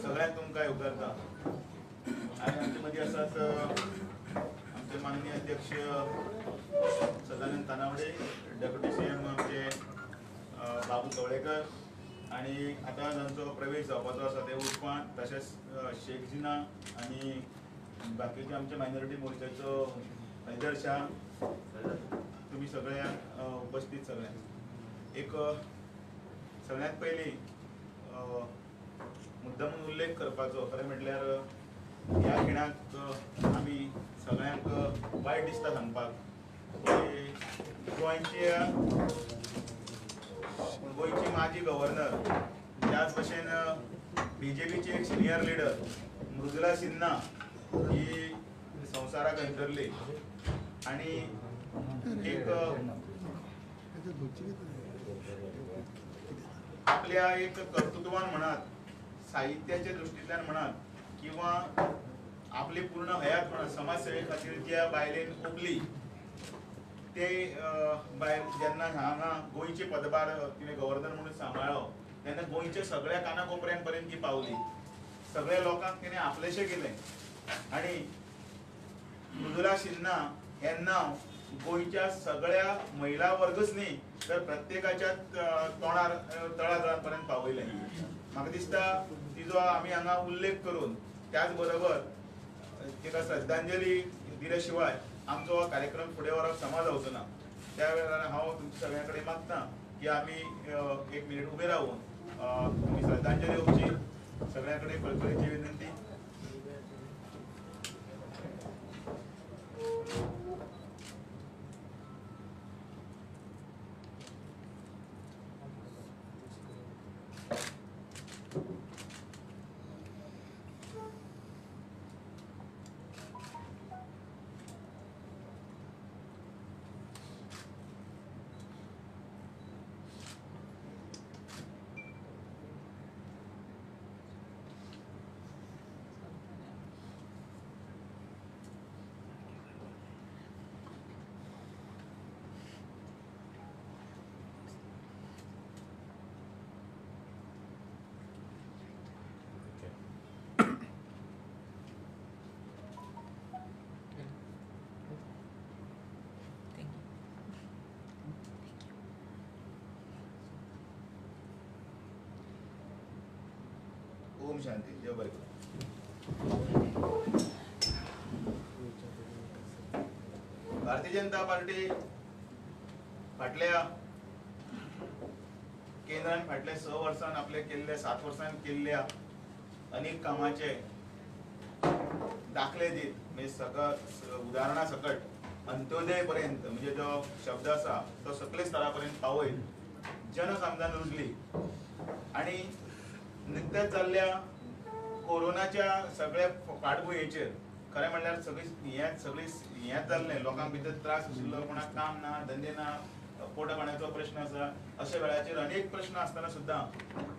सगळ्यांक तुमकां येवकारता आनी आमचे मदीं आसात आमचे माननीय अध्यक्ष सदानंद तानावडे, डेप्युटी सीएम आमचे बाबू कवळेकर आणि आता तांचो प्रवेश जावपाचो आसा ते उर्फान, तशेंच शेख जिना आनी बाकीचे आमचे मायनॉरिटी मोर्चाचो हैदर शाह, तुम्ही सगळ्यांक उपस्थित सगळ्यांक एक सगळ्यांत पयलीं मुद्दम उल्लेख करपाचो खरें म्हटल्यार ह्या खिणाक आमी सगळ्यांक वायट दिसता सांगपाक गोंयची माजी गव्हर्नर, त्याच भशेन बीजेपीची एक सिनियर लिडर मृदुला सिन्हा ही संवसाराक अंतरली आणि एक आपल्या एक कर्तृत्वान म्हणात, साहित्याच्या दृश्टींतल्यान म्हणात किंवा आपली पूर्ण हयात म्हणा समाजसेवे खातीर ज्या बायलेन ओपली ते बायल जेन्ना हांगा गोंयचे पदभार तिणें गव्हर्नर म्हणून सांबाळ्ळो तेन्ना गोंयच्या सगळ्या कानाकोपऱ्यां पर्यंत ती पावली, सगळ्या लोकांक तिणें आपलेशें केलें आनी मृदुला सिन्हा हें नांव गोंयच्या सगळ्या महिला वर्गच न्ही तर प्रत्येकाच्या तोंडार तळागाळा पर्यंत पावयलें. म्हाका दिसता तिजो आमी हांगा उल्लेख करून त्याच बरोबर तिका श्रद्धांजली दिले शिवाय आमचो हो कार्यक्रम फुडें व्हरप समा जावचो ना. त्या वेळार हांव तुमच्या सगळ्यां कडेन मागतां की आमी एक मिनीट उबे रावून तुमी श्रद्धांजली दिवची. सगळ्यां कडेन कळकळीची विनंती. ओम शांती. देव बरें करूं. भारतीय जनता पार्टी फाटल्या केंद्रान फाटल्या 6 वर्सांन आपले केल्ले 7 वर्सांन केल्ल्या अनेक कामाचे दाखले दीत म्हणजे सगळं उदाहरणा सकट अंत्योदय पर्यंत म्हणजे जो शब्द आसा तो सकले स्तरा पर्यंत पावयत जनसामान्यान रुजली आणि नुकत्याच जाल्ल्या कोरोनाच्या सगळ्या फाटभुंयेचेर खरें म्हणल्यार सगळी हेंच जाल्लें लोकांक भितर त्रास आशिल्लो, कोणाक काम ना, धंदे ना, पोटपाण्याचो प्रश्न आसा, अशा वेळाचेर अनेक प्रश्न आसतना सुद्दां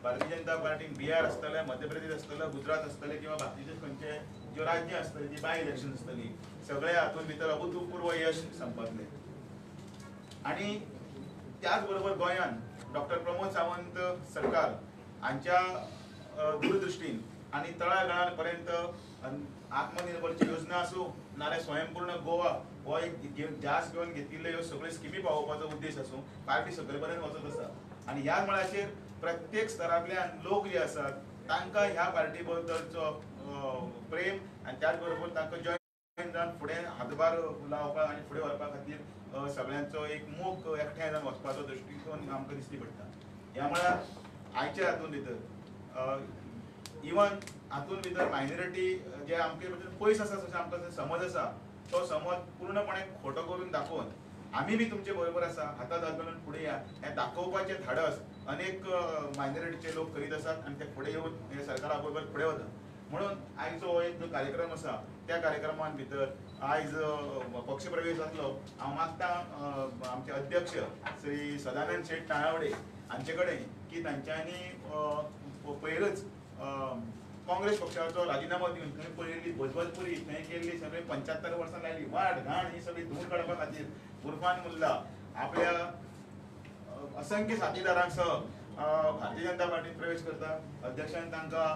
भारतीय जनता पार्टीन बिहार आसतलें, मध्य प्रदेश आसतलें, गुजरात आसतलें किंवा बाकीचे खंयचे ज्यो राज्य आसतलीं जी बाय इलेक्शन आसतलीं सगळ्या हातूंत भितर अभूतपूर्व यश संपादलें. आणि त्याच बरोबर गोंयान डॉक्टर प्रमोद सावंत सरकार हांच्या दूरदृश्टीन आणि तळागाळा पर्यंत आत्मनिर्भरची योजना आसूं नाल्यार स्वयंपूर्ण गोवा हो एक ध्यास घेवन घेतिल्ल्यो ह्यो सगळ्यो स्किमी पावोवपाचो उद्देश आसूं पार्टी सकयल पर्यंत वचत आसा. आणि ह्या मळाचेर प्रत्येक स्तरांतल्यान लोक जे आसात तांकां ह्या पार्टी बद्दलचो प्रेम आणि त्याच बरोबर तांकां जॉयन जावन फुडें हातभार लावपाक आनी फुडें व्हरपा खातीर सगळ्यांचो एक मोग एकठांय जावन वचपाचो दृश्टीकोन आमकां दिश्टी पडटा. ह्या मळार आयच्या हातूंत भितर इवन हातूंत भितर मायनॉरिटी जे आमचे पयस आसा जशें आमकां समज आसा तो समज पूर्णपणे खोटो करून दाखोवन आमी बी तुमचे बरोबर आसा, हातात हात घालून फुडें या हें दाखोवपाचें धाडस अनेक मायनॉरिटीचे लोक करीत आसात आणि ते फुडें येवन हे सरकारा बरोबर फुडें वतात. म्हणून आयचो हो एक जो कार्यक्रम आसा त्या कार्यक्रमान भितर आयज पक्षप्रवेश जातलो. हांव मागतां आमचे अध्यक्ष श्री सदानंद शेठ तानावडे हांचे कडेन की तांच्यांनी पयरच काँग्रेस पक्षाचो राजिनामो दिवन थंय पळयल्ली भजबजपुरी थंय केल्ली सगळी 75 वर्सां लायली वाट घाण ही सगळी धुवन काडपा खातीर उर्फान मुल्ला आपल्या असंख्य साथीदारांसह भारतीय जनता पार्टीत प्रवेश करता, अध्यक्षान तांकां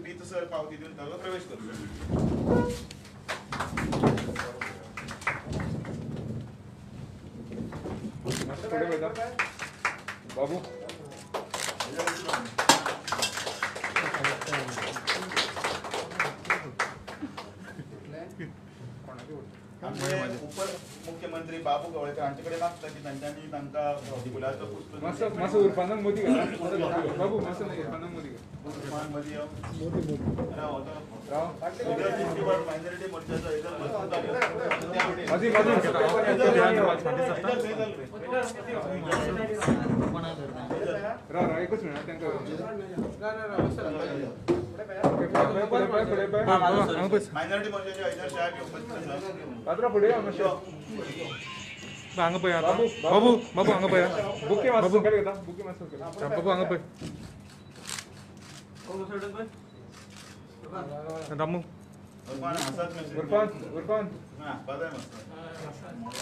रीतसर पावती दिवन ताजो प्रवेश करता. बाबू आमचे उपमुख्यमंत्री बाबू कवळेकर हांचेकडे मागता की तांच्यांनी तांकां गुलाबचं पुष्प मातसो उरफानाक मोदी घाला बाबू मातसो उरफानाक मोदी उस्मान मोदी मायनॉरिटी मोर्चाचो एकूच मिनिट तांकां मायनॉरिटी मोर्चाचे हैदर साहेब उपस्थित आसात. पात्रा फुडें हांगा पळय बाबू बाबू बाबू हांगा पळय बुके मातसो सकयल घेता बुके मातसो सकयल बाबू हांगा पळय दामू उर्फान हसत मेसेज उर्फान हां बदाय मस्त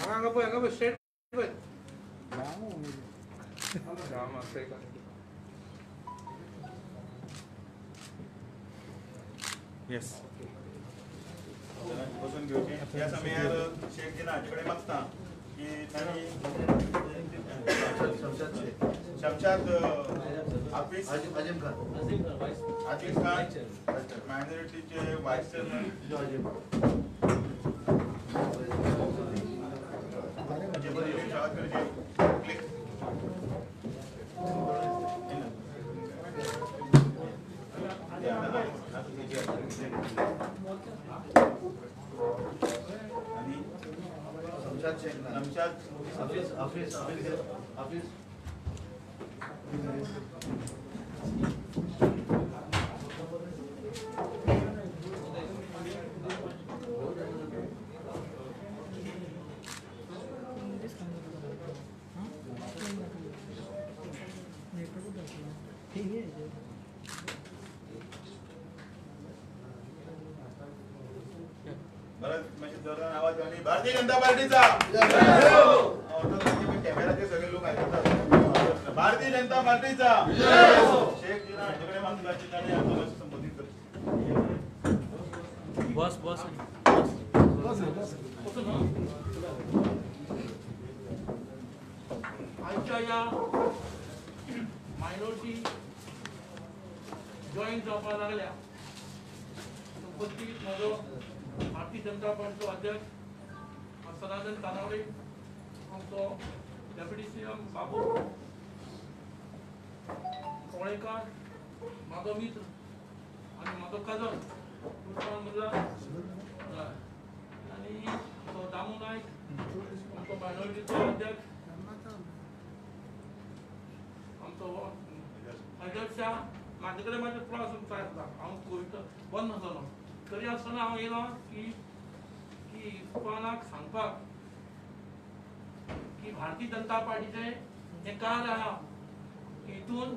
हांगा पळय स्ट्रेट पळय राम असं एक येस बसून घेवची. ह्या समयार शेख जीन हाचे कडेन मागता की तांणी शमशाद हाफीज आजिम खान मायनॉरिटीचे व्हायस चेअरमन नमशाद हाफिज आवाज आणि भारतीय जनता पार्टीचा कॅमेराचे सगळे लोक ऐकतात. भारतीय जनता पार्टीचा शेख जीना हांचेकडे मागता की तांणी आंदोलन संबोधित करता. बस बस आजच्या या मायनॉरिटी जॉईन जावपाक लागल्या उपस्थित म्हजो भारतीय जनता पार्टीचो अध्यक्ष सदानंद तानावडे, आमचो डेप्युटी सीएम बाबू कवळेकर, म्हाजो मित्र आनी म्हाजो कजन उर्फान मुल्ला आनी तो दामू नायक आमचो मायनॉरिटीचो अध्यक्ष आमचो हैदर शाह. म्हाजे कडेन म्हाजे प्रवास आसता हांव कोविड बंद नासलो तरी आसतना हांव येयलो की इरफानाक सांगपाक की भारतीय जनता पार्टीचे हे कार्य आहा हितून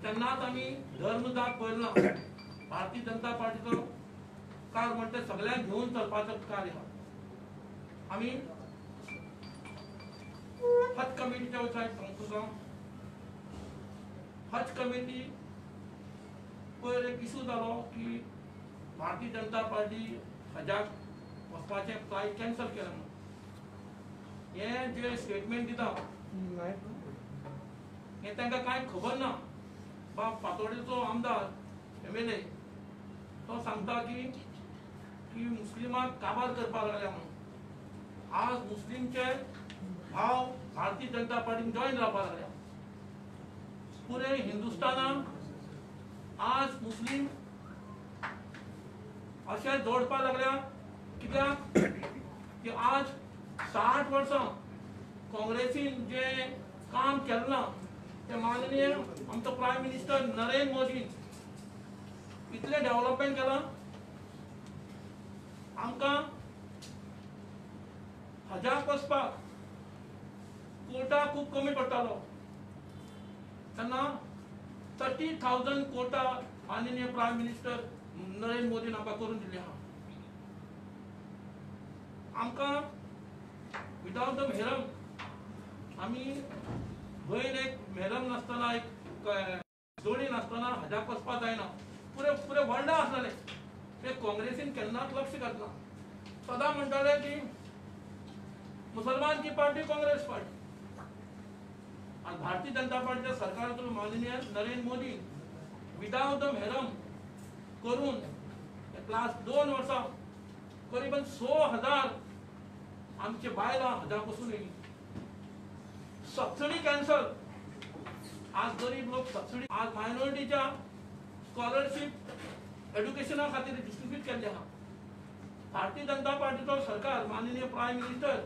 तेन्नाच आमी धर्म जात पळयलो. भारतीय जनता पार्टीचो कार्य म्हणटा सगळ्यांक घेवन चलपाचो कार्य आहा. आमी हज कमिटीच्या विशयाक सांगता तुका हज कमिटी पयर एक इशू जालो की भारतीय जनता पार्टी हजाक वचपाचें फ्लायट कॅन्सल केलें म्हणून. हे जे स्टेटमेंट दिता हे तांकां कांय खबर ना. बाब फातोडेचो आमदार MLA तो सांगता की मुस्लिमांक काबार करपाक लागल्या म्हणून. आज मुस्लिमचे भाव भारतीय जनता पार्टीन जॉईन जावपाक लागल्या. पुरे हिंदुस्थानाक आज मुस्लिम अशें जोडपाक लागल्या कित्याक की आज 60 वर्सां काँग्रेसीन जे काम केलें ना ते माननीय आमचो प्रायम मिनिस्टर नरेंद्र मोदीन इतलें डेव्हलपमेंट केलां. आमकां हजाक वचपाक कोटा खूब कमी पडटालो तेन्ना 30,000 कोटा माननीय प्रायम मिनिस्टर नरेंद्र मोदीन आमकां करून दिले आहा. आमकां विदाउट द मेहरम आमी बहीण एक मेलम नासतना एक जोडी नासतना हजाक वचपा जायना पुरे वर्ल्डा आसलेले ते काँग्रेसीन केन्नाच लक्ष घातला सदां म्हणटाले की मुसलमान की पार्टी काँग्रेस पार्टी आणि भारतीय जनता पार्टीच्या सरकारातून माननीय नरेंद्र मोदी विदाउट द मेहरम करून लास्ट 2 वर्सां करीबन 100,000 आमचे बायलां हजापासून येयली सबसिडी कॅन्सल आज गरीब लोक सबसिडी आज मायनॉरिटीच्या स्कॉलरशिप एज्युकेशना खातीर डिस्ट्रीब्यूट केल्ले आहा भारतीय जनता पार्टीचो सरकार माननीय प्रायम मिनिस्टर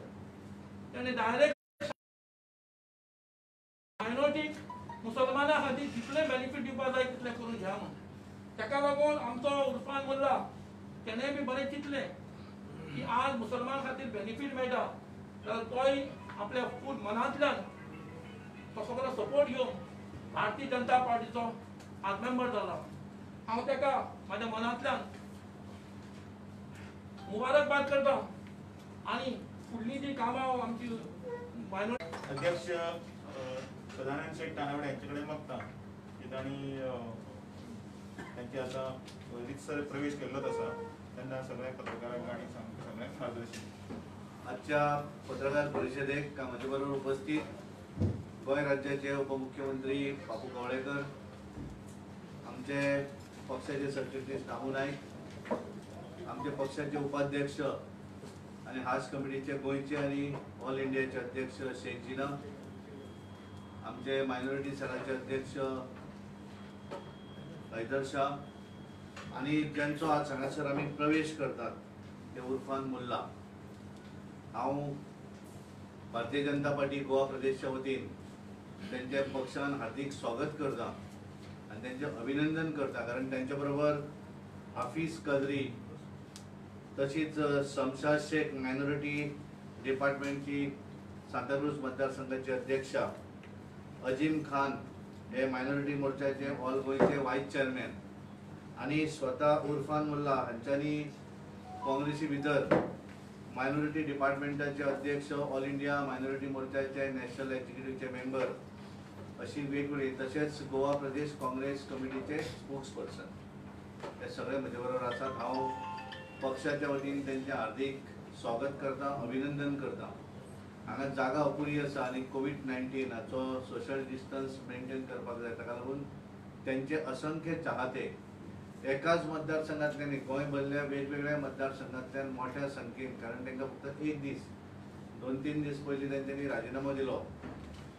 ताणें डायरेक्ट मायनॉरिटीक मुसलमाना खातीर जितले बेनिफीट दिवपा जाय तितले करून घ्या म्हणून ताका लागून आमचो उर्फान मुल्ला तेणें बी बरें चिंतलें की आज मुसलमान खातीर बेनिफीट मेळटा जाल्यार तोय आपल्या फूल मनांतल्यान तो सगळो सपोर्ट घेवन भारतीय जनता पार्टीचो आज मेंबर जाला हांव ताका म्हाज्या मनांतल्यान मुबारकबाद करता आणि फुडलीं जी कामां आमची मायनॉरिटी अध्यक्ष सदानंद शेख तानावडे यांचे कडेन मागता की तांणी त्यांची आता रितसर प्रवेश केल्लोच आसा तेन्ना सगळ्या पत्रकारांक आनी सगळ्यांक मार्गदर्शन आजच्या पत्रकार परिषदेक माझ्या बरोबर उपस्थित गोय राज्याचे उपमुख्यमंत्री बापू कवळेकर, आमचे पक्षाचे सरचिटणीस दामू नाईक, आमचे पक्षाचे उपाध्यक्ष आणि हाज कमिटीचे गोयचे आणि ऑल इंडियाचे अध्यक्ष शेख जिना, आमचे मायनॉरिटी सेलाचे अध्यक्ष हैदर शाह आणि ज्यांचो आज हांगासर आमी प्रवेश करतात ते उर्फान मुल्ला. हांव भारतीय जनता पार्टी गोवा प्रदेशच्या वतीन त्यांच्या पक्षान हार्दिक स्वागत करता आणि त्यांचे अभिनंदन करता, कारण त्यांच्या बरोबर हाफिज कदरी तशीच शमशाद शेख मायनॉरिटी डिपार्टमेंटची सांताक्रूज मतदारसंघाचे अध्यक्षा, अजीम खान हे मायनॉरिटी मोर्चाचे ऑल गोयचे व्हाईस चेअरमॅन आणि स्वतः उर्फान मुल्ला हांच्यांनी काँग्रेसी भितर मायनॉरिटी डिपार्टमेंटाचे अध्यक्ष, ऑल इंडिया मायनॉरिटी मोर्चाचे नॅशनल एक्झिक्युटिव्हचे मेंबर अशी वेगवेगळी, तसेच गोवा प्रदेश काँग्रेस कमिटीचे स्पोक्सपर्सन हे सगळे म्हजे बरोबर आसात. हांव पक्षाच्या वतीन त्यांचे हार्दिक स्वागत करता, अभिनंदन करता. हांगा जागा अपुरी आसा आणि कोविड-19 हाचो सोशल डिस्टन्स मेंटेन करपाक जाय, ताका लागून त्यांचे असंख्य चाहते एकाच मतदारसंघातल्यान गोंय भरल्या वेगवेगळ्या मतदारसंघातल्यान मोठ्या संख्येन, कारण तांकां फक्त एक दीस 2-3 दीस पयलीं तेंच्यांनी राजिनामो दिलो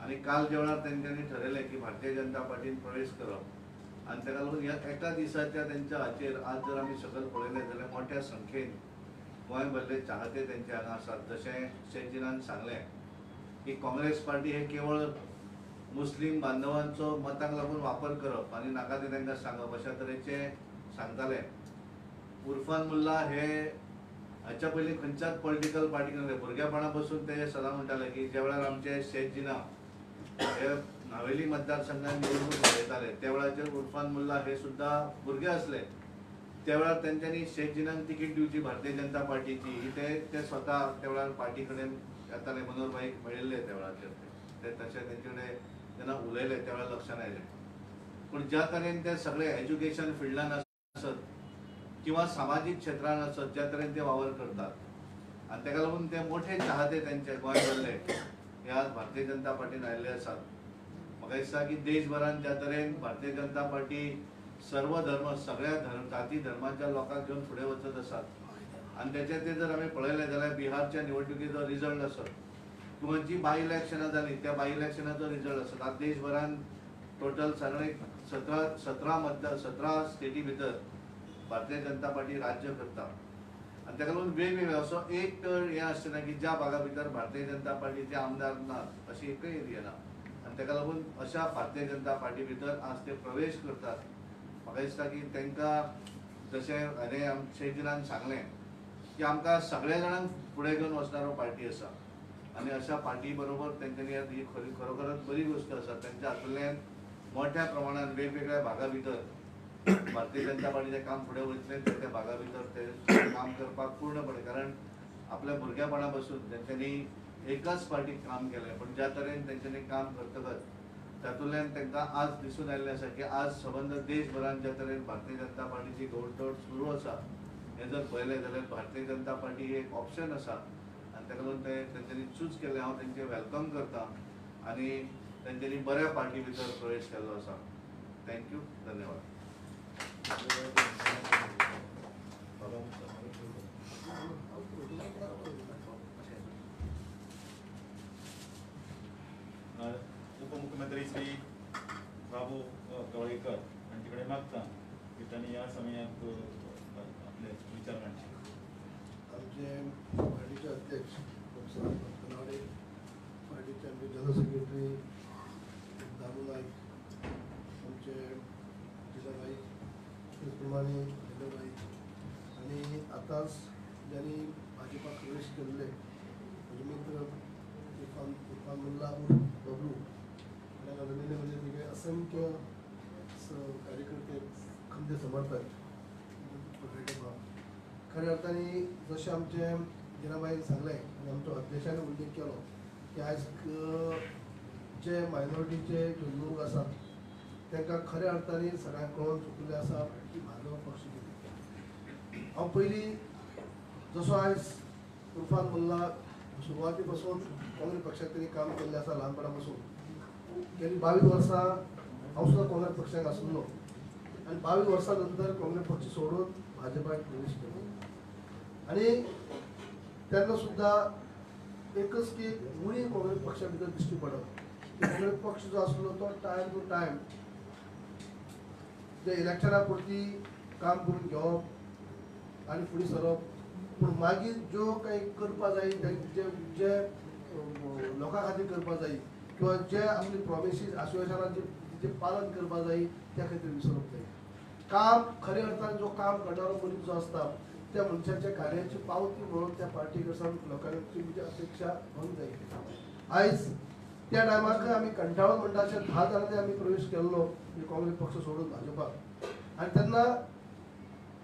आणि काल जे वेळार तेंच्यांनी ठरयलें की भारतीय जनता पार्टीन प्रवेश करप आणि ताका लागून ह्या एका दिसाच्या तेंच्या हाचेर आज जर आमी सकयल पळयलें जाल्यार मोठ्या संख्येन गोंय भरले चाहते तेंचे हांगा आसात. जशें शेख जिनान सांगलें की काँग्रेस पार्टी हे केवळ मुस्लीम बांधवांचो मतांक लागून वापर करप आणि नाका ते तांकां सांगप अशा तरेचे सांगताले. उर्फान मुल्ला हे हाच्या पयलीं खंयच्याच पॉलिटिकल पार्टीक नसले, भुरगेपणा पासून ते सदां म्हणटाले की ज्या वेळार आमचे शेख जिना हे नावेली मतदारसंघात निवडणूक लढयताले त्या वेळाचेर उर्फान मुल्ला हे सुद्धा भुरगे असले. त्या वेळार तेंच्यांनी शेख जिनाक तिकीट दिवची भारतीय जनता पार्टीची ही ते स्वता त्या वेळार पार्टी कडेन येताले, मनोहर भाईक मेळिल्ले त्या वेळाचेर ते तशें तेंचे कडेन जेन्ना उलयले त्या वेळार लक्षांत आयलें. पूण ज्या तरेन ते सगळे एज्युकेशन फिल्डान आसत किंवा सामाजीक क्षेत्रान आसत, ज्या तरेन ते वावर करतात आणि ताका लागून ते मोठे चाहते तेंचे गोंय भरले हे आज भारतीय जनता पार्टीन आयिल्ले आसात. म्हाका दिसता की देशभरान ज्या तरेन भारतीय जनता पार्टी सर्व धर्म सगळ्या जाती धर्माच्या लोकांक घेवन फुडें वचत आसात आणि त्याचे ते जर आमी पळयलें जाल्यार बिहारच्या निवडणुकीचो रिजल्ट आसत किंवा जी बाय इलेक्शनां जाली त्या बाय इलेक्शनाचो रिजल्ट आसत. आज देशभरान टोटल सगळे 17 स्टेटी भितर भारतीय जनता पार्टी राज्य करता आणि ताका लागून वेगवेगळे असो एक तर हें आसचें की ज्या भागा भितर भारतीय जनता पार्टीचे आमदार नात अशी एकय एरिया ना आणि ताका लागून अशा भारतीय जनता पार्टी भितर आज ते प्रवेश करतात. म्हाका दिसता की तांकां जशें हांवें शेख जिनान सांगलें की आमकां सगळ्या जाणांक फुडें घेवन वचणारो पार्टी आसा आणि अशा पार्टी बरोबर तेंच्यांनी ही खरोखरच बरी गोष्ट आसा. तेंच्या हातूंतल्यान मोठ्या प्रमाणात वेगवेगळ्या भागा भितर भारतीय जनता पार्टीचें काम फुडें वयतलें त्या भागा भितर ते काम करपाक पूर्णपणे, कारण आपल्या भुरगेपणा पासून तेंच्यांनी एकाच पार्टीत काम केलें पण ज्या तरेन तेंच्यांनी काम करतकच तातूंतल्यान तांकां आज दिसून आयिल्लें आसा की आज सबंद देशभरात ज्या तरेन भारतीय जनता पार्टीची घोडदौड सुरू आसा हें जर पळयलें जाल्यार भारतीय जनता पार्टी ही एक ऑप्शन आसा आनी ताका लागून तेंच्यांनी चूज केलें. हांव तेंचें वेलकम करता आनी तेंच्यांनी बऱ्या पार्टी भितर प्रवेश केल्लो आसा. थँक्यू. धन्यवाद. उपमुख्यमंत्री श्री बाबू कवळेकर यांच्याकडे मागता की त्यांनी या समयात आपले विचार मांडचे. आमचे पार्टीचे अध्यक्ष डॉक्टर कनावडे, पार्टीचे आमचे जनरल सेक्रेटरी दामू नाईक, आमचे जिजाबाई त्याचप्रमाणे जिजाबाई आणि आताच ज्यांनी भाजपात प्रवेश केलेले माझे मित्र इरफान मुल्ला बबलू आणि आदरणीय म्हणजे तिकडे असंख्य कार्यकर्ते खंदे समर्थक खऱ्या अर्थाने जसे आमचे जिनाबाईन सांगले आणि आमच्या अध्यक्षाने उल्लेख केलो की आज जे मायनॉरिटीचे लोक आसात तांकां खऱ्या अर्थाने सगळ्यांक कळून चुकले आसा की भाजप पक्ष कितें. हांव पयलीं जसो आयज इरफान मुल्ला सुरवाती पासून काँग्रेस पक्षात तरी काम केल्लें आसा ल्हानपणा पासून गेली 22 वर्सां हांव सुद्दां काँग्रेस पक्षाक आशिल्लो आनी 22 वर्सां नंतर काँग्रेस पक्ष सोडून भाजपाक प्रवेश केलो आनी तेन्ना सुद्दां एकच की मुळी काँग्रेस पक्षा भितर दिश्टी पडप की काँग्रेस पक्ष जो आसलो तो टायम टू टायम जे इलेक्शना पुरती काम करून घेवप आनी फुडें सरप पूण मागीर ज्यो काही करपा जाय जे लोकां खातीर करपा जाय किंवा जे आपली प्रॉमिसीस आश्वासनांचे जे पालन करपा जाय त्या खातीर विसरप जाय. काम खऱ्या अर्थान जो काम करणारो मनीस जो आसता त्या मनशाच्या कार्याची पावती म्हणून त्या पार्टी कडच्यान लोकांची म्हणजे अपेक्षा भंग जाय. आयज त्या टायमाक आमी कंटाळून म्हणटा अशे 10 जाणांनी आमी प्रवेश केल्लो काँग्रेस पक्ष सोडून भाजपाक आनी तेन्ना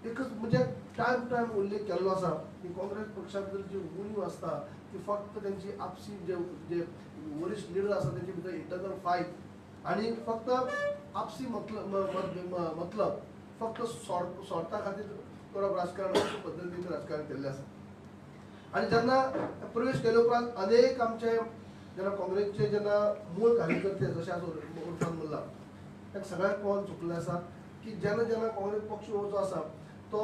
एकच म्हणजे टायम टू टायम उल्लेख केल्लो आसा की काँग्रेस पक्षा भितर जी उणीव आसता ती फक्त त्यांची आपसी जे वरिष्ठ लिडर आसा तेंचे भितर इंटरनल फायट आनी फक्त आपसी मतलब फक्त स्वार्था खातीर करप राजकारण अशे पद्दतीन राजकारण केल्लें आसा. आनी जेन्ना प्रवेश केले उपरांत अनेक आमचे जेन्ना काँग्रेसचे जेन्ना मूळ कार्यकर्ते जशे आसा इरफान मुल्ला ताका सगळ्यांक कळोन चुकलें आसा की जेन्ना जेन्ना काँग्रेस पक्ष जो आसा तो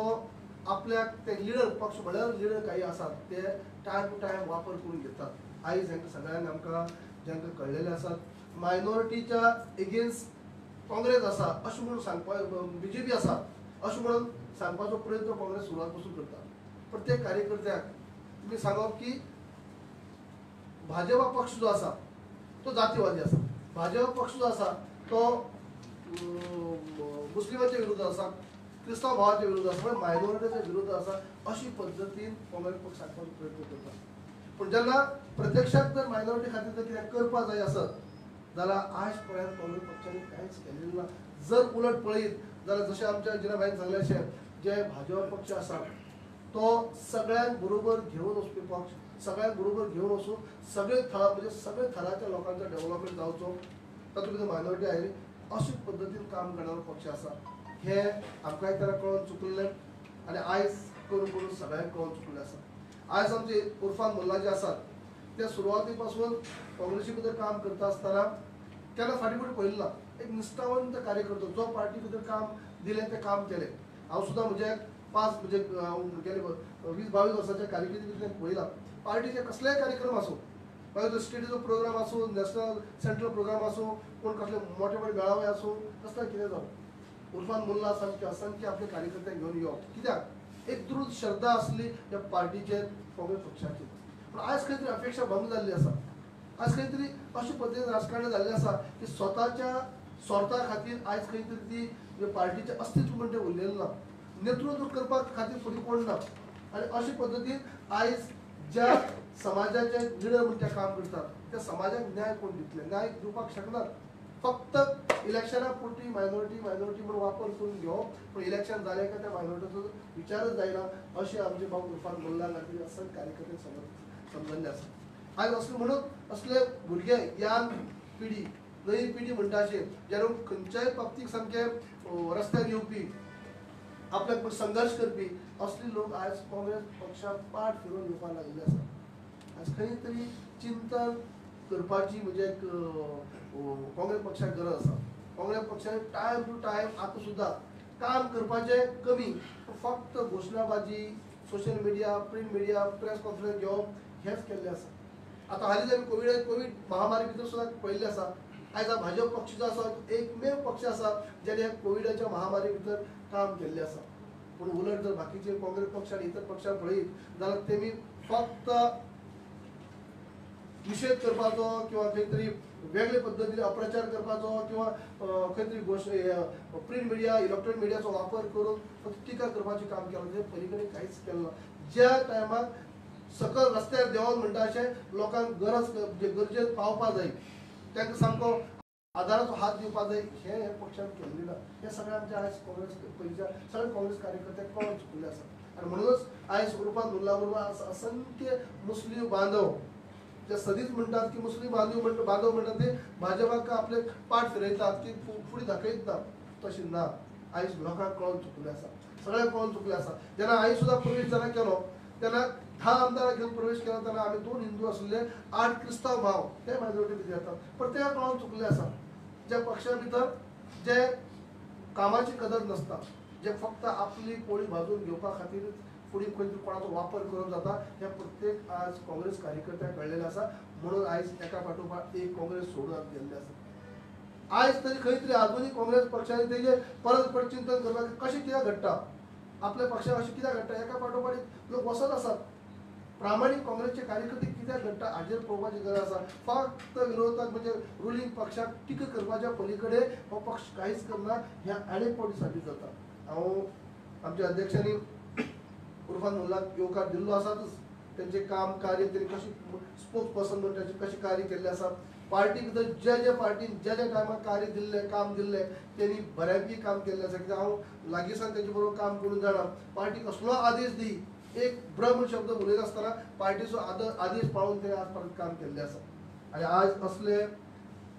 आपल्याक ते लिडर पक्ष म्हळ्यार लिडर काही आसात ते टायम टू टायम वापर करून घेतात. आयज हांकां सगळ्यांक आमकां जेंका कळलेले आसात मायनॉरिटीच्या एगेन्स्ट काँग्रेस आसा अशें म्हणून सांगपाक BJP आसा अशें म्हणून सांगपाचो प्रयत्न काँग्रेस सुरवात पासून करता. प्रत्येक कार्यकर्त्याक तुमी सांगप की भाजपा पक्ष जो आसा तो जातीवादी आसा, भाजपा पक्ष जो आसा तो मुस्लिमांच्या विरुद्ध आसा, क्रिस्तांव भावाच्या विरुद्ध आसा, म्हणजे मायनॉरिटीच्या विरुद्ध आसा अशी पद्दतीन काँग्रेस पक्ष सांगपाचो प्रयत्न करता. पूण जेन्ना प्रत्यक्षात जर मायनॉरिटी खातीर जर कितें करपा जाय आसत जाल्यार आयज पर्यंत काँग्रेस पक्षाने कांयच केलेलें ना. जर उलट पळयत जाल्यार जशें आमच्या जिनाबाईन सांगलें अशें जे भाजपा पक्ष आसा तो सगळ्यांक बरोबर घेवन वचपी पक्ष, सगळ्यांक बरोबर घेवन वचून सगळे थळा म्हणजे सगळे थराच्या लोकांचो डेव्हलपमेंट जावचो तातूंत भितर मायनॉरिटी आयली अशे पद्दतीन काम करणारो पक्ष आसा. हे आमकांय तेन्ना कळोन चुकलें आनी आयज करून करून सगळ्यांक कळोन चुकलें आसा. आयज आमचे इरफान मुल्ला जे आसात ते सुरवाती पासून काँग्रेसी भितर काम करता आसतना केन्ना फाटीं फुडें पळयलें ना. एक निश्ठावंत कार्यकर्तो जो पार्टी भितर काम दिलें तें काम केलें. हांव सुद्दां म्हणजे 5 म्हणजे गेले 20-22 वर्सांच्या कारकिर्दी भितर पळयलां पार्टीचे कसलेय कार्यक्रम आसूं मागीर स्टेटीचो प्रोग्राम आसूं, नॅशनल सेंट्रल प्रोग्राम आसूं, कोण कसले मोठे मोठे मेळावे आसूं, कसलें कितें जावं इरफान मुल्ला सामके असंख्य आपले कार्यकर्त्यांक घेवन येवप. कित्याक एक दृढ श्रद्धा आसली ह्या पार्टीचेर काँग्रेस पक्षाची. पूण आयज खंय तरी अपेक्षा भंग जाल्ली आसा. आज खंय तरी अशे पद्दतीन राजकारण जाल्लें आसा की स्वताच्या स्वार्था खातीर आयज खंय तरी ती पार्टीचें अस्तित्व म्हणजे उरलेलें ना. नेतृत्व करपा खातीर फुडें कोण ना आनी अशे पद्दतीन आयज ज्या समाजाचे लिडर म्हणून ते काम करतात त्या समाजाक न्याय कोण दितले? न्याय दिवपाक शकनात. फक्त इलेक्शना पुरती मायनॉरिटी म्हणून वापर करून घेवप पूण इलेक्शन जालें काय त्या मायनॉरिटीचो विचारच जायना अशें आमचे भाऊ इरफान मुल्ला खातीर असंख्य कार्यकर्ते समजले आसा. आज असले म्हणून असले भुरगे यान पिढी नवी पिढी म्हणटा अशें जेन्ना खंयच्याय बाबतीक सामके रस्त्यार येवपी आपल्याक संघर्श करपी असले लोक आज काँग्रेस पक्षाक पाठ फिरून येवपाक लागले आसा. आज खंय तरी चिंतन करपाची म्हणजे एक काँग्रेस पक्षाक गरज आसा. काँग्रेस पक्षान टायम टू टायम आतां सुद्दां काम करपाचें कमी, फक्त घोशणाबाजी, social media, print media, press conference घेवप हेंच केल्लें आसा. आतां हालींच आमी कोवीड महामारी भितर सुद्दां पळयल्लें आसा. आयज भाजप पक्ष जो आसा एकमेव पक्ष आसा जेणे कोविडाच्या महामारी भितर काम केल्लें आसा. पूण उलट जर बाकीचे काँग्रेस पक्ष आनी इतर पक्षां पळयत जाल्यार तेमी फक्त निषेध करपाचो किंवा खंय तरी वेगळे पद्धतीने अप्रचार करपाचो किंवा खंय तरी प्रिंट मिडिया, इलेक्ट्रॉनिक मिडियाचो वापर करून फक्त टिका करपाचें काम केलां. तें पलीकडे कांयच केलें ना. ज्या टायमार सकल रस्त्यार देंवोन म्हणटा अशें लोकांक गरज गरजेन पावपा जाय, तांकां सामको आदाराचो हात दिवपा जाय, हें ह्या पक्षान केल्लें ना. हें सगळें आमच्या आयज काँग्रेस पयलींच्या सगळे काँग्रेस कार्यकर्त्यांक कळून चुकिल्लें आसा. आनी म्हणूनच आयज उर्फान मुल्ला बरोबर असंख्य मुस्लीम बांदव जे सदींच म्हणटात की मुस्लीम बांदव म्हणटात ते भाजपाक आपले पाठ फिरयतात की फुडें दाखयत ना. तशें ना. आयज लोकांक कळून चुकलें आसा, सगळ्यांक कळून चुकलें आसा. जेन्ना हांवें सुद्दां प्रवेश जेन्ना केलो तेन्ना 10 आमदारां घेवन प्रवेश केलो तेन्ना आमी 2 हिंदू आसले, 8 क्रिस्तांव भाव ते मेजॉरिटी भितर येतात. पण तें कळून चुकलें आसा. ज्या पक्षा भितर जे कामाची कदर नसता, जे फक्त आपली पोळी भाजून घेवपा खातीर फुडें खंय तरी कोणाचो वापर करून जाता, हे प्रत्येक आज काँग्रेस कार्यकर्त्यांक कळलेलें आसा. म्हणून आयज एका फाटोफाट एक काँग्रेस सोडून गेल्ले आसा. आयज तरी खंय तरी आजुनूय काँग्रेस पक्षाने तेजे परत चिंतन करपाक कशें कित्याक घडटा, आपल्या पक्षाक अशें कित्याक घडटा, एका फाटोफाट लोक वसत आसात. प्रामाणीक काँग्रेसचे कार्यकर्ते कित्याक घडटा हाजेर पळोवपाची गरज आसा. फक्त विरोधक म्हणजे रुलींग पक्षाक टिका करपाच्या पलीकडे हो पक्ष कांयच करना, हें आनीक फावटी साबीत जाता. हांव आमच्या अध्यक्षांनी उर्फान मुल्लाक येवकार दिल्लो आसातच. तेंचें काम कार्य तेणी कशें स्पोक्स पर्सन म्हणून तेंचें कशें कार्य केल्लें आसा. पार्टी भितर ज्या पार्टीन ज्या टायमार कार्य दिल्लें काम दिल्लें तेणी बऱ्यापैकी काम केल्लें आसा. कित्याक हांव लागींसान तेंचे बरोबर काम करून जाणा. पार्टी कसलो आदेश दी, एक ब्रह्म शब्द उलयता आसतना पार्टीचो आदेश पाळून ते आज परत काम केल्लें आसा. आनी आज असले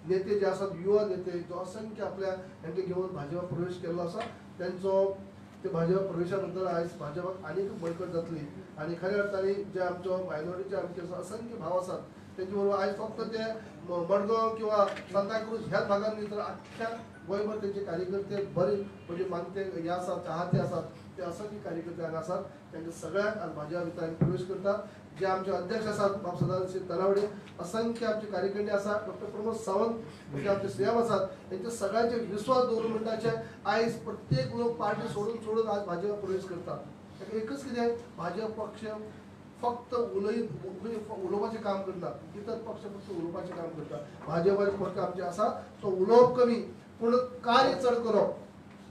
नेते जे आसात, युवा नेते जो असंख्य आपल्या हेंका घेवन भाजपाक प्रवेश केल्लो आसा, तेंचो ते भाजप प्रवेशा बद्दल आयज भाजपाक आनीक बळकट जातली. आनी खऱ्या अर्थांनी जे आमचो मायनॉरिटीचे आमचे असंख्य भाव आसात तेंचे बरोबर आयज फक्त ते मडगांव किंवा सांताक्रूज ह्याच भागांत न्ही तर आख्ख्या गोंयभर तेंचे कार्यकर्ते बरे म्हणजे मानते हे आसात, चाहते आसात, ते असंख्य कार्यकर्ते हांगा आसात. तांकां सगळ्यांक आज भाजपा भितर आमी प्रवेश करतात. जे आमचे अध्यक्ष आसात बाब सदानंद तलावडे, असंख्य आमचे कार्यकर्ते आसात, डॉक्टर प्रमोद सावंत जे आमचे सीएम आसात, तेंचे सगळ्यांचे विश्वास दवरून म्हणटाचे आयज प्रत्येक लोक पार्टी सोडून आज भाजपा प्रवेश करतात. एकच कितें, भाजप पक्ष फक्त उलोवपाचें काम करना, इतर पक्ष फक्त उलोवपाचें काम करता. भाजपाचो फरक आमचे आसा तो उलोवप कमी पूण कार्य चड करप.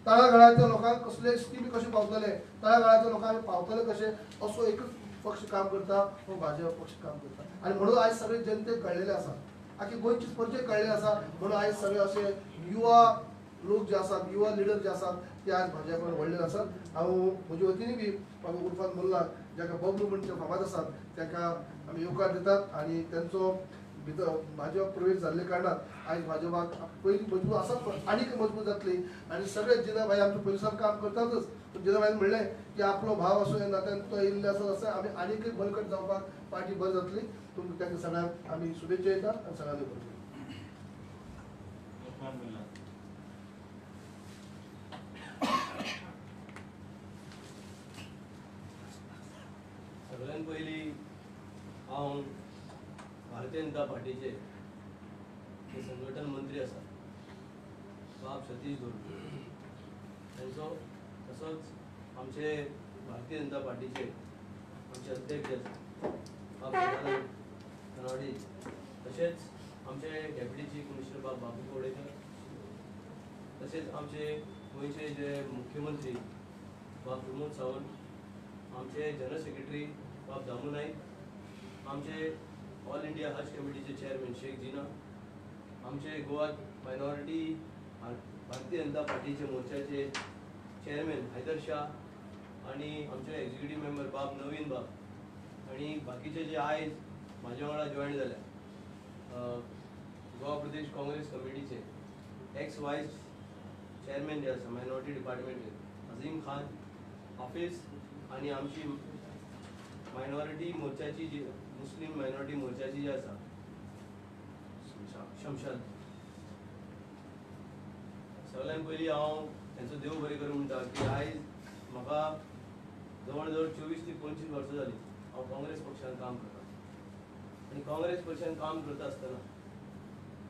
तळागाळाच्या लोकांक कसले स्किमी कशे पावतले, तळागाळाच्या लोकांक पावतले कशे, असो एकच पक्ष काम करता, हो भाजप पक्ष काम करता. आनी म्हणून आयज सगळे जनतेक कळलेले आसा, आख्खी गोंयची परिचय कळलेले आसा. म्हणून आयज सगळे असे युवा लोक जे आसात, युवा लिडर जे आसात ते आज भाजपान वळलेले आसात. हांव म्हजे वतीन बी उर्फान मुल्ला जाका बबलू म्हणचे फामाद आसात ताका आमी येवकार दितात. आनी तेंचो भितर भाजप प्रवेश जाल्ले कारणान आयज भाजपाक पयलीं मजबूत आसात पण आनीक मजबूत जातली. आनी सगळे जिनाबाई आमचे पयलींसान काम करतातच, पूण जिनाबाईन म्हणलें की आपलो भाव असो नात्यान तो येयल्ले आसा अशें आमी आनीक बळकट जावपाक पार्टी बरी जातली. तुमकां तांकां सगळ्यांक आमी शुभेच्छा दितात आनी सगळ्यांक बरें. सगळ्यात पयलीं हांव भारतीय जनता पार्टीचे जे संघटन मंत्री आसा बाब सतीश दोरके तांचो, तसोच आमचे भारतीय जनता पार्टीचे आमचे अध्यक्ष आसा बाब सदानंद तनावडे, तशेंच आमचे डेप्युटी चीफ मिनिस्टर बाब बाबू कवडेकर, तशेंच आमचे गोंयचे जे मुख्यमंत्री बाब प्रमोद सावंत, आमचे जनरल सेक्रेटरी बाब दामू नाईक, आमचे ऑल इंडिया हज कमिटीचे चेअरमॅन शेख जिना, आमचे गोवा मायनॉरिटी भारतीय जनता पार्टीचे मोर्चाचे चेअरमॅन हैदर शाह आणि आमचे एक्झिक्युटिव्ह मेंबर बाब नवीन बाब आणि बाकीचे जे आयज म्हाज्या वांगडा जॉईन जाल्या गोवा प्रदेश काँग्रेस कमिटीचे एक्स वायस चेअरमॅन जे आसा मायनॉरिटी डिपार्टमेंट अजीम खान हाफीज आनी आमची मायनॉरिटी मोर्चाची जी मुस्लिम मायनॉरिटी मोर्चाची जी आसा शमशाद सगळ्यांत पयलीं हांव तेंचो देव बरें करूं म्हणटा की आयज म्हाका जवळ जवळ 24 ते 25 वर्सां जालीं हांव काँग्रेस पक्षान काम करता आनी काँग्रेस पक्षान काम करता आसतना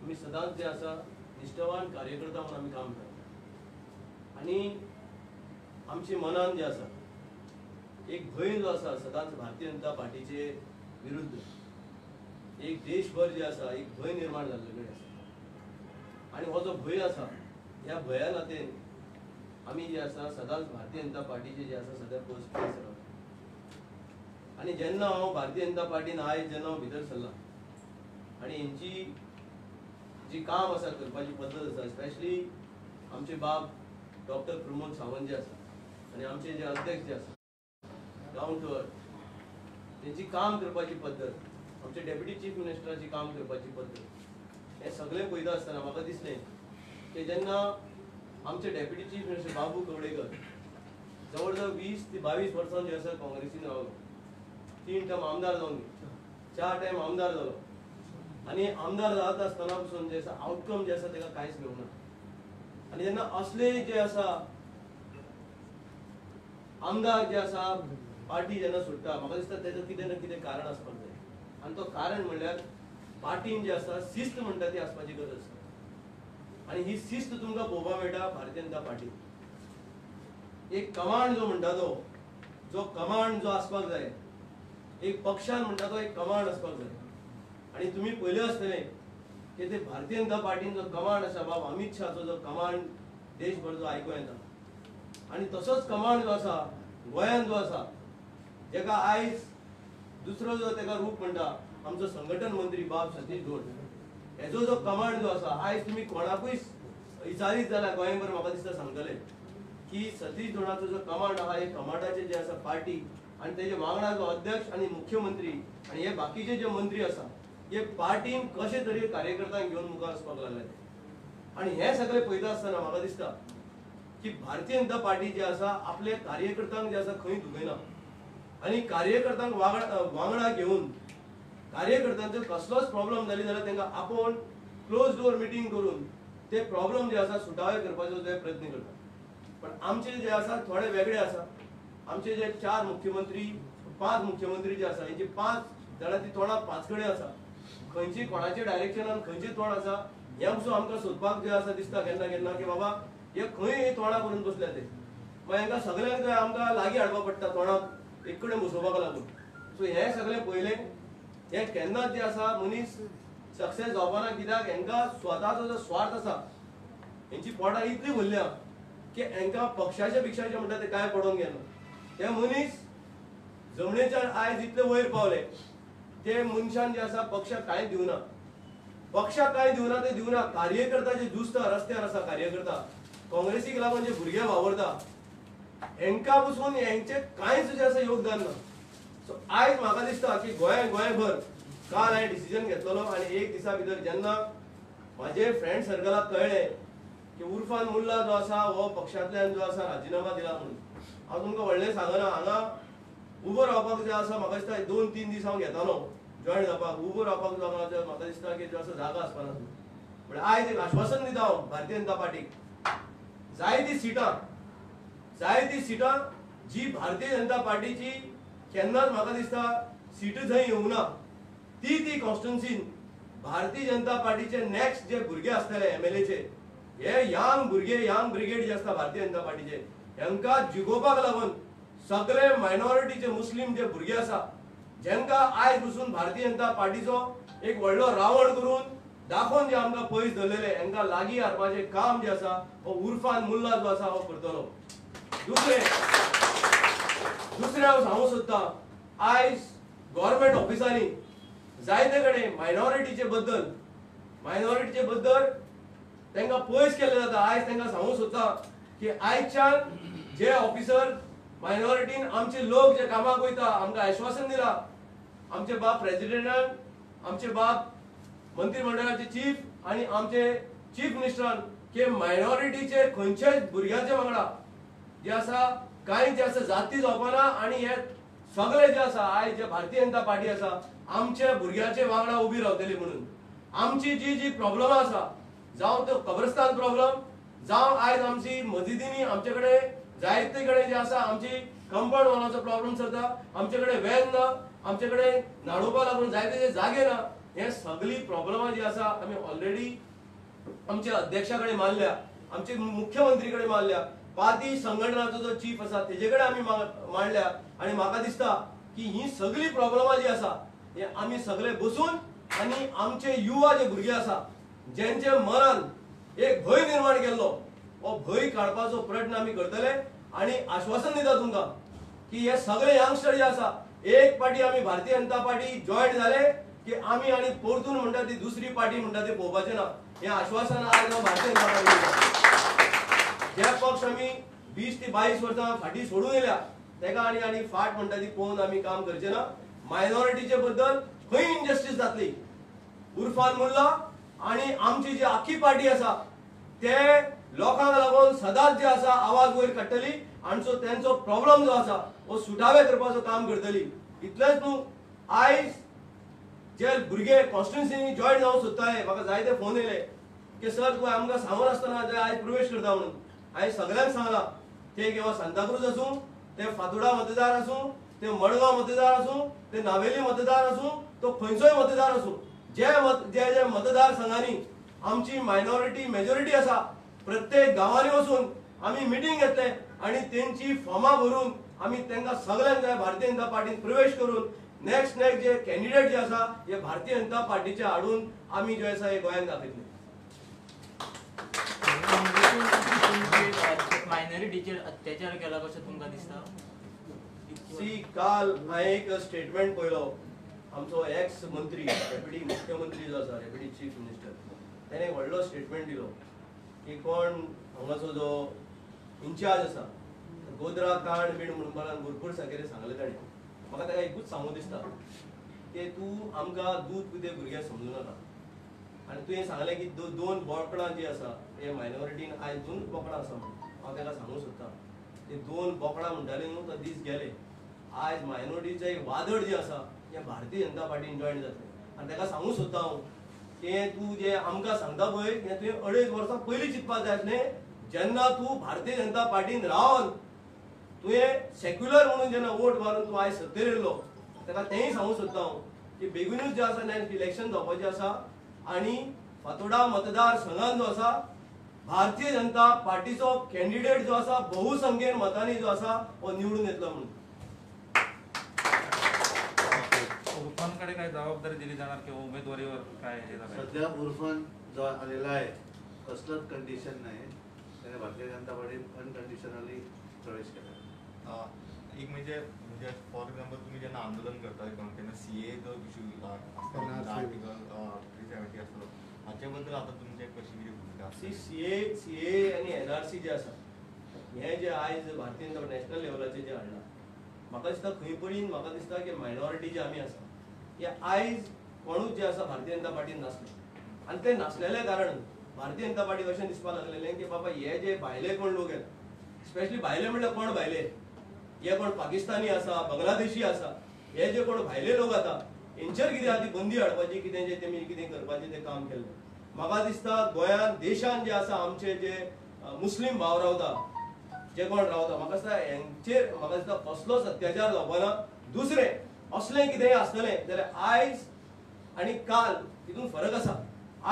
आमी सदांच जे आसा निश्ठवान कार्यकर्ता म्हणून आमी काम करता आनी आमच्या मनान जे आसा एक भंय जो आसा सदांच भारतीय जनता पार्टीचे विरुद्ध एक देशभर जे आसा एक भंय निर्माण जाल्लो आसा आनी हो जो भंय आसा ह्या भंया नातेन आमी जे आसा सदांच भारतीय जनता पार्टीचे जे आसा सदां पयस रावता आनी जेन्ना हांव भारतीय जनता पार्टीन आयज जेन्ना हांव भितर सरला आनी हेंची जी काम आसा करपाची पद्दत आसा स्पेशली आमचे बाब डॉक्टर प्रमोद सावंत जे आसा आनी आमचे जे अध्यक्ष जे आसा डावन टू अर्थ तेंची काम करपाची पद्दत आमचे डेप्युटी चीफ मिनिस्टराची काम करपाची पद्दत हे सगळें पळयता आसतना म्हाका दिसलें की जेन्ना आमचे डेप्युटी चीफ मिनिस्टर बाबू कवडेकर जवळ जवळ 20 ते 22 वर्सां जे आसा काँग्रेसीन रावलो 3 टर्म आमदार जावन 4 टायम आमदार जालो आनी आमदार जाता आसतना पसून जे आसा आउटकम जे आसा तेका कांयच मेळूना आनी जेन्ना असले जे आसा आमदार जे आसा पार्टी जेन्ना सुट्टा म्हाका दिसता तेजो कितें ना कितें कारण आसपाक जाय आनी तो कारण म्हणल्यार पार्टीन जे आसा शिस्त म्हणटा ती आसपाची गरज आसा आनी ही शिस्त तुमकां पळोवपाक मेळटा भारतीय जनता पार्टीन एक कमांड जो म्हणटा तो जो कमांड जो आसपाक जाय एक पक्षान म्हणटा तो एक कमांड आसपाक जाय आनी तुमी पयलें आसतलें की ते भारतीय जनता पार्टीन जो कमांड आसा बाब अमित शाहचो जो कमांड देशभर जो आयकूं येता आनी तसोच कमांड जो आसा गोंयांत जो आसा जेका आयज दुसरो जो तेका रूप म्हणटा आमचो संघटन मंत्री बाब सतीश धोंड हेजो जो कमांड जो आसा आयज तुमी कोणाकूय विचारीत जाल्यार गोंयभर म्हाका दिसता सांगतले की सतीश धोंडाचो जो कमांड आहा हे कमांडाचे जे आसा पार्टी आनी तेजे वांगडा जो अध्यक्ष आनी मुख्यमंत्री आनी हे बाकीचे जे मंत्री आसा हे पार्टीन कशे तरेन कार्यकर्त्यांक घेवन मुखार वचपाक लागले आनी हे सगळे पळयता आसतना म्हाका दिसता की भारतीय जनता पार्टी जे आसा आपले कार्यकर्त्यांक जे आसा खंय दुखयना आनी कार्यकर्त्यांक वांगडा घेवन कार्यकर्त्यांचो कसलोच प्रॉब्लेम जाली जाल्यार तांकां आपोवन क्लोज डोर मिटींग करून ते प्रॉब्लेम जे आसा सुटावे करपाचो जे प्रयत्न करता पण आमचे जे आसा थोडे वेगळे आसा आमचे जे 4 मुख्यमंत्री 5 मुख्यमंत्री जे आसा हेंची 5 जाणांची तोंडां 5 कडेन आसा खंयची कोणाचे डायरेक्शनान खंयचे तोंड आसा हें पसून आमकां सोदपाक जे आसा दिसता केन्ना केन्ना की बाबा हे खंय तोंडां करून बसल्या ते मागीर हांकां सगळ्यांक आमकां लागीं हाडपाक पडटा तोंडाक एक कडेन बसोवपाक लागून सो हें सगळें पयलें हे केन्नाच जे आसा मनीस सक्सेस जावपाना कित्याक हांकां स्वताचो जो स्वार्थ आसा हेंची पोटां इतली भरल्या की हांकां पक्षाचे बिक्षाचे म्हणटा ते कांय पडोंक गेना ते मनीस जमणेच्यान आयज इतले वयर पावले ते मनशान जे आसा पक्षाक कांय दिवना पक्षाक कांय दिवना ते दिवना कार्यकर्ता जे जुजता रस्त्यार आसा कार्यकर्ता काँग्रेसीक लागून जे भुरगे वावरता हांकां पसून हेंचे कांयच जे आसा योगदान ना सो आयज म्हाका दिसता की गोंयभर काल हांवें डिसिजन घेतलेलो आनी एक दिसा भितर जेन्ना म्हाजे फ्रेंड सर्कलाक कळ्ळें की उर्फान मुल्ला जो आसा हो पक्षांतल्यान जो आसा राजिनामा दिला म्हणून हांव तुमकां व्हडलें सांगना हांगा उबो रावपाक जे आसा म्हाका दिसता 2-3 दीस हांव घेतालो जॉयन जावपाक उबो रावपाक जो म्हाका दिसता की जो आसा जागा आसपाना पूण आयज एक आश्वासन दिता हांव भारतीय जनता पार्टीक जायती सिटां जी भारतीय जनता पार्टीची केन्नाच म्हाका दिसता सीट थंय येवना ती कॉन्स्टिट्युन्सीन भारतीय जनता पार्टीचे नेक्स्ट जे भुरगे आसतले MLAचे हे यंग भुरगे यंग ब्रिगेड जे आसता भारतीय जनता पार्टीचे हांकां जिखोवपाक लागून सगळे मायनॉरिटीचे मुस्लीम जे भुरगे आसा जेंकां आयज पसून भारतीय जनता पार्टीचो एक व्हडलो रावण करून दाखोवन जे आमकां पयस धरलेले हांकां लागीं हाडपाचें काम जे आसा हो उर्फान मुल्ला जो आसा हो करतलो दुसरें हांव सांगूंक सोदतां आयज गव्हर्मेंट ऑफिसांनी जायते कडेन मायनॉरिटीचे बद्दल तांकां पयस केल्लें जाता आयज तांकां सांगूंक सोदतां की आयजच्यान जे ऑफिसर मायनॉरिटीन आमचे लोक जे कामाक वयता आमकां आश्वासन दिलां आमचे बाब प्रेसिडेंटान आमचे बाप मंत्रिमंडळाचे चीफ आणि आमचे चीफ मिनिस्टरान की मायनॉरिटीचे खंयच्याच भुरग्यांचे वांगडा जे आसा कांय जे आसा जाती जावपाना आणि हे सगळे जे आसा आयज जे भारतीय जनता पार्टी आसा आमच्या भुरग्याचे वांगडा उभी रावतली म्हणून आमची जी प्रॉब्लेम आसा जावं तो कब्रस्तान प्रॉब्लेम जावं आयज आमची मस्जिदींनी आमचे कडेन जायते कडेन जे आसा आमची कंपाऊंड वॉलाचो प्रॉब्लेम चलता आमचे कडेन व्हॅन ना आमचे कडेन न्हाणोवपा लागून जायते जे जागे ना हे सगळी प्रॉब्लेमां जी आसा आमी ऑलरेडी आमच्या अध्यक्षा कडेन मारल्या आमचे मुख्यमंत्री कडेन मारल्या पार्टी संघटनाचो जो चीफ आसा तेजे कडेन आमी मांडल्या आणि म्हाका दिसता की ही सगळी प्रॉब्लेमां जी आसा हे आमी सगळे बसून आणि आमचे युवा जे भुरगे आसा ज्यांचे मनान एक भय निर्माण केल्लो हो भय काडपाचो प्रयत्न आमी करतले आणि आश्वासन दिता तुमकां की हे सगळे यंगस्टर जे आसा एक पार्टी आमी भारतीय जनता पार्टी जॉईन झाले की आमी आणि परतून म्हणटा ती दुसरी पार्टी म्हणटा ते पळोवपाचे ना हे आश्वासन आज भारतीय जनता पार्टी जे पक्ष आमी 20 ते 22 वर्सां फाटी सोडून येयल्या तेका आणि फाट म्हणटा ती पळोवन आमी काम करचे ना मायनॉरिटीचे बद्दल खंय इनजस्टीस जातली उर्फान मुल्ला आणि आमची जी आखी पार्टी आसा ते लोकांक लागून सदांच जे आसा आवाज वयर काडटली आणि त्यांचो प्रॉब्लेम जो आसा हो सुटावे करपाचो काम करतली इतलेंच न्हू आयज जे भुरगे कॉन्स्टिट्युन्सीनी जॉईन जावंक सोदताले म्हाका जायते फोन येयले की सर तूं आमकां सांगून आसतना जे आयज प्रवेश करता म्हणून हांवें सगळ्यांक सांगलां ते किंवा सांताक्रूज आसूं ते फातोर्डा मतदार आसूं ते मडगांव मतदार आसूं ते नावेली मतदार आसूं तो खंयचोय मतदार आसूं जे मतदार संघांनी आमची मायनॉरिटी मेजॉरिटी आसा प्रत्येक गांवांनी वचून आमी मिटींग घेतले आणि त्यांची फॉर्मां भरून आमी तांकां सगळ्यांक जाय भारतीय जनता पार्टीन प्रवेश करून नेक्स्ट जे कॅन्डिडेट जे आसा हे भारतीय जनता पार्टीचे हाडून आमी जे आसा हे गोंयांत दाखयतले मायनॉरिटीचेर अत्याचार केला कशें तुमकां दिसता सी काल हांवें एक स्टेटमेंट पळयलो आमचो एक्स मंत्री डेप्युटी मुख्यमंत्री जो आसा डेप्युटी चीफ मिनिस्टर ताणें व्हडलो स्टेटमेंट दिलो की कोण हांगाचो जो इन्चार्ज आसा गोद्रा कांड बीण म्हणून भरपूर कितें सांगलें ताणें म्हाका ताका एकूच सांगूं दिसता की तूं आमकां दूद पिते भुरगे समजूं नाका आनी तुवें सांगलें की दोन बोकडां जीं आसा हे मायनॉरिटीन आयज 2 बोकडां आसा म्हणून हांव ताका सांगूं सोदतां ते 2 बोकडां म्हणटाले न्हू तो दीस गेले आयज मायनॉरिटीचें एक वादळ जें आसा हें भारतीय जनता पार्टीन जॉईन जातलें आनी ताका सांगूं सोदता हांव की तूं जें आमकां सांगता पळय हें तुवें 2.5 वर्सां पयलीं चिंतपाक जाय आसलें जेन्ना तूं भारतीय जनता पार्टीन रावन तुवें सेक्युलर म्हणून जेन्ना वोट मारून तूं आयज सत्तेर येयलो ताका तेंय सांगूं सोदता हांव की बेगीनूच जें आसा नेक्स्ट इलेक्शन जावपाचें आसा आनी फातोर्डा मतदार संघान जो आसा भारतीय जनता पार्टीचो कॅन्डिडेट जो आसा बहुसंख्येन मतांनी जो आसा हो निवडून येतलो म्हणून उर्फानकडे काय जबाबदारी दिली जाणार किंवा उमेदवारीवर काय हे जाणार सध्या उर्फान जो आलेला आहे कसलंच कंडिशन नाही त्याने भारतीय जनता पार्टीत अनकंडिशनली प्रवेश केला एक म्हणजे फॉर एक्झाम्पल तुम्ही जेव्हा आंदोलन करता तेव्हा सीए जो इश्यू आर्टिकल 370 असतो हाच्याबद्दल आता तुमचे कशी किती भूमिका सीए आणि एनआरसी जे आसा हे जे आयज भारतीय जनता नॅशनल लेवलाचेर जे हाडला म्हाका दिसता खंय पडीन म्हाका दिसता की मायनॉरिटी जे आमी आसा हे आयज कोणूच जे आसा भारतीय जनता पार्टीन नासले आनी ते नासलेल्या कारण भारतीय जनता पार्टीक अशें दिसपाक लागलेलें की बाबा हे जे भायले कोण लोक आहेत स्पेशली भायले म्हणल्यार कोण भायले हे कोण पाकिस्तानी आसा बांगलादेशी आसा हे जे कोण भायले लोक आता हेंचेर कितें आसा ती बंदी हाडपाची कितें जे तेमी कितें करपाचें तें काम केल्लें म्हाका दिसता गोंयांत देशान जे आसा आमचे जे मुस्लीम भाव रावता जे कोण रावता म्हाका दिसता हेंचेर म्हाका दिसता कसलोच अत्याचार जावपाना दुसरें असलें कितेंय आसतलें जाल्यार आयज आनी काल तितून फरक आसा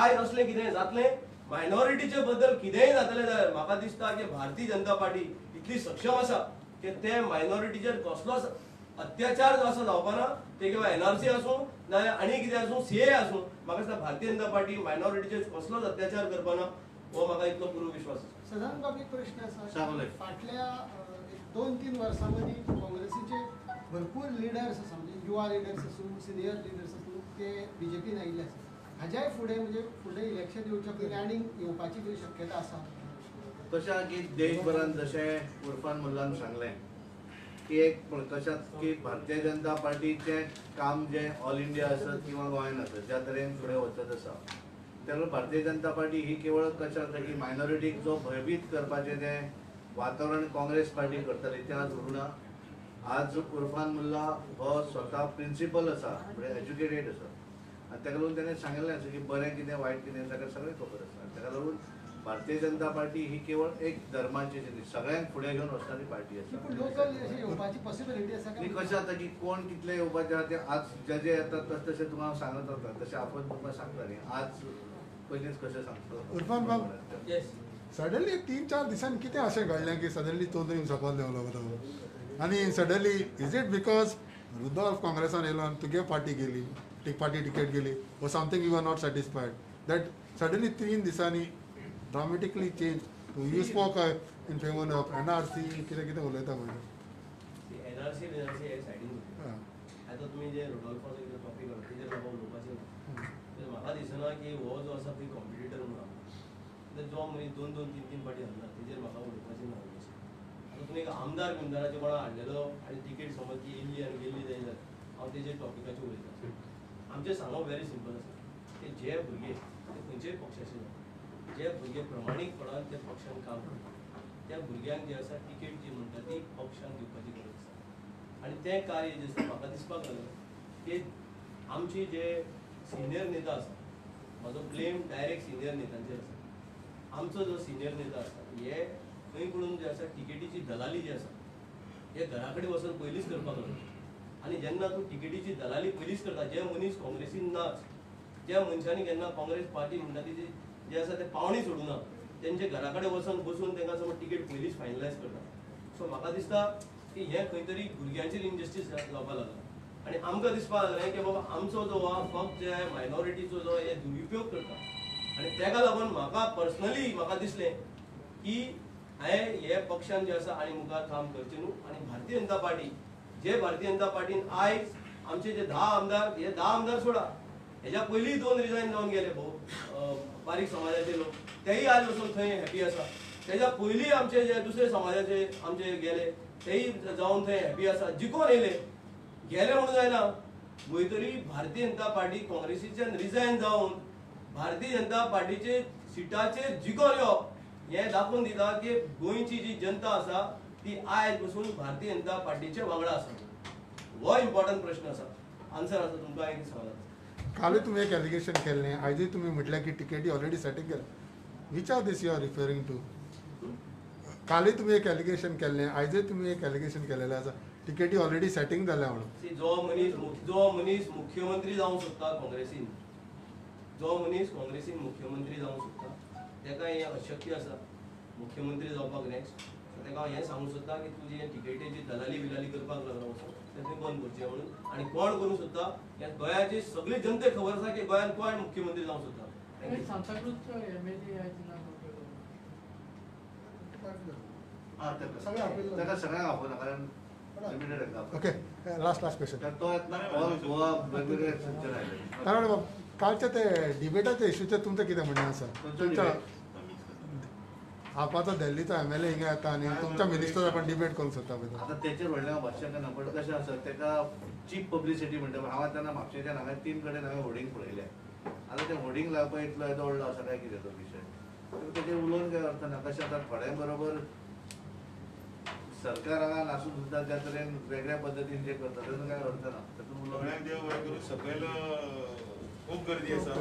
आयज असलें कितेंय जातलें मायनॉरिटीचे बद्दल कितेंय जातलें जाल्यार म्हाका दिसता की भारतीय जनता पार्टी इतली सक्षम आसा की ते मायनॉरिटीचेर कसलोच अत्याचार जो आसा जावपाना ते किंवा एनआरसी आसूं नाजाल्यार आनी कितें आसूं सीए आसूं म्हाका दिसता भारतीय जनता पार्टी मायनॉरिटीचेर कसलोच अत्याचार करपाना हो म्हाका इतलो पूर्ण विश्वास आसा सदांत बाबा एक प्रश्न आसा सांगले. फाटल्या 2-3 वर्सां मदीं काँग्रेसीचे भरपूर लिडर्स आसा म्हणजे युवा लिडर्स आसूं सिनियर लिडर्स आसूं ते बीजेपीन आयिल्ले आसा हाज्याय फुडें म्हणजे फुडें इलेक्शन येवच्या पयलीं आनीक येवपाची खंय शक्यता आसा कशें की देशभरान जशें उर्फान मुल्लान सांगलें की एक कशात की भारतीय जनता पार्टीचे काम जे ऑल इंडिया असत किंवा गोंयान असत ज्या तरेन फुडें वचत आसा तेन्ना भारतीय जनता पार्टी ही केवळ कशें जाता की मायनॉरिटीक जो भयभीत करपाचें जें वातावरण काँग्रेस पार्टी करताली तें आज उरूना. आज उर्फान मुल्ला हो स्वता प्रिंसिपल आसा म्हणजे एज्युकेटेड आसा आनी ताका लागून ताणें सांगिल्लें आसा की बरें कितें वायट कितें ताका सगळें खबर आसा. ताका लागून भारतीय जनता पार्टी ही केवळ एक धर्माची सगळ्यांक फुडें घेवन वचणारी पार्टी आसा. पूण लोकल येवपाची पॉसिबिलिटी आसा आनी कशें जाता की कोण कितले येवपाचे आहा ते आज जे जे येतात तशें तुका हांव सांगत वता तशें आपूण तुमकां सांगता न्ही आज पयलींच कशें सांगता. उर्फान बाब येस सडनली 3-4 दिसांनी कितें अशें घडलें की सडनली चौधरी सकयल देंवलो तो आनी suddenly is it because Rudolf काँग्रेसान येयलो आनी तुगे पार्टी गेली पार्टी टिकेट गेली वो something you are not satisfied that suddenly 3 दिसांनी dramatically change you spoke in favour of NRC कितें कितें उलयता पळय NRC एक सायडीन उरली. आतां तुमी जे रुडॉल्फाचो कितें टॉपीक हाडला तेजेर म्हाका उलोवपाचें तर म्हाका दिसना की हो जो आसा पळय कॉम्पिटिटर म्हणून आहा जो मनीस 2-3 फाटी हारला तेजेर म्हाका उलोवपाचें ना. आतां तुमी एक आमदार बिमदाराचे कोणा हाडलेलो आनी तिकेट समज ती येयली आनी गेली जाल्यार हांव तेजेर टॉपिकाचेर उलयतां. आमचें सांगप व्हेरी सिंपल आसा की जे भुरगे ते खंयचेय पक्षाचे ना जे भुरगे प्रमाणीकपणान त्या पक्षान काम करतात त्या भुरग्यांक जे आसा टिकेट जी म्हणटा ती पक्षान दिवपाची गरज आसा. आनी तें कार्य जें आसा म्हाका दिसपाक लागलें की आमचे जे सिनियर नेता आसा म्हाजो ब्लेम डायरेक्ट सिनियर नेत्यांचेर आसा. आमचो जो सिनियर नेता आसा हे खंय करून जे आसा टिकेटीची दलाली जी आसा हे घरा कडेन वचून पयलींच करपाक लागलो. आनी जेन्ना तूं टिकेटीची दलाली पयलींच करता जे मनीस काँग्रेसीन नाच ज्या मनशांनी केन्ना काँग्रेस पार्टी म्हणटा ती जे आसा ते पावणी सोडूना तेंचे घरा कडेन वचून बसून तांकां समज टिकेट पयलींच फायनलायज करता. सो म्हाका दिसता की हे खंय तरी भुरग्यांचेर इनजस्टीस जावपाक लागला आनी आमकां दिसपाक लागलें की बाबा आमचो जो हा फक्त जे मायनॉरिटीचो जो हे दुरुपयोग करता आनी तेका लागून म्हाका पर्सनली म्हाका दिसलें की हांवें हे पक्षान जे आसा आनी मुखार काम करचें न्हू. आनी भारतीय जनता पार्टी जे भारतीय जनता पार्टीन आयज आमचे जे 10 आमदार हे 10 आमदार सोडा हेज्या पयलीं 2 रिजायन जावन गेले भोव बारीक समाजाचे लोक तेही आज वचून थंय हॅपी आसा. तेज्या पयलीं आमचे जे दुसरे समाजाचे आमचे गेले तेही जावन थंय हॅपी आसा. जिखून येयले गेले म्हणून जायना खंय तरी भारतीय जनता पार्टी काँग्रेसीच्यान रिजायन जावन भारतीय जनता पार्टीचे सिटाचेर जिखून येवप हें दाखोवन दिता की गोंयची जी जनता आसा ती आयज पसून भारतीय जनता पार्टीचे वांगडा आसा. हो इम्पॉर्टंट प्रश्न आसा. आन्सर आसा तुमकां एक सांगला. कालूय तुमी एक एलिगेशन केल्लें आयजूय तुमी म्हटलें की टिकेटी ऑलरेडी सेटींग केल्या which are these you are referring to. कालूय तुमी एक एलिगेशन केल्लें आयजूय तुमी एक एलिगेशन केलेलें आसा टिकेटी ऑलरेडी सेटींग जाल्या म्हणून. जो मनीस मुख्यमंत्री जावंक सोदता काँग्रेसीन जो मनीस काँग्रेसीन मुख्यमंत्री जावंक सोदता तेका हें अशक्य आसा मुख्यमंत्री जावपाक नेक्स्ट. तेका हांव हें सांगूंक सोदता की तुजी हें टिकेटीची दलाली बिलाली करपाक लागला वचून तें तुवें बंद करचें म्हणून. आनी कोण करूंक सोदता ह्या गोंयाची सगळी जनतेक खबर आसा की गोंयान कोण मुख्यमंत्री जावंक सोदता. ताका सगळ्यांक आपयना कारण लिमिटेड आसा. Okay last question. तर तो येतना ऑल गोवा वेगवेगळे सूचना आयले. कारण बाब कालच्या ते डिबेटाच्या इशूचेर तुमचें कितें म्हणणें आसा. तुमच्या आपाचो दिल्लीचो MLA हिंगा येता आनी तुमच्या मिनिस्टराक पण डिबेट करूंक सोदता पळय. आतां तेचेर व्हडलें हांव भाश्य करना पण कशें आसा तेका चीप पब्लिसिटी म्हणटा हांव तेन्ना म्हापशेंच्यान हांवें 3 कडेन हांवें होर्डिंग पळयले. आतां तें होर्डिंग लावपाक इतलो येदो व्हडलो आसा काय कितें तो विशय तेचेर उलोवन काय अर्थ ना. कशें आतां थोड्या बरोबर सरकार हांगा नासून सुद्दां त्या तरेन वेगळ्या पद्दतीन जें करता तातूंत काय अर्थ ना. तातूंत उलोवन देव बरें करूं सकयल खूब गर्दी आसा.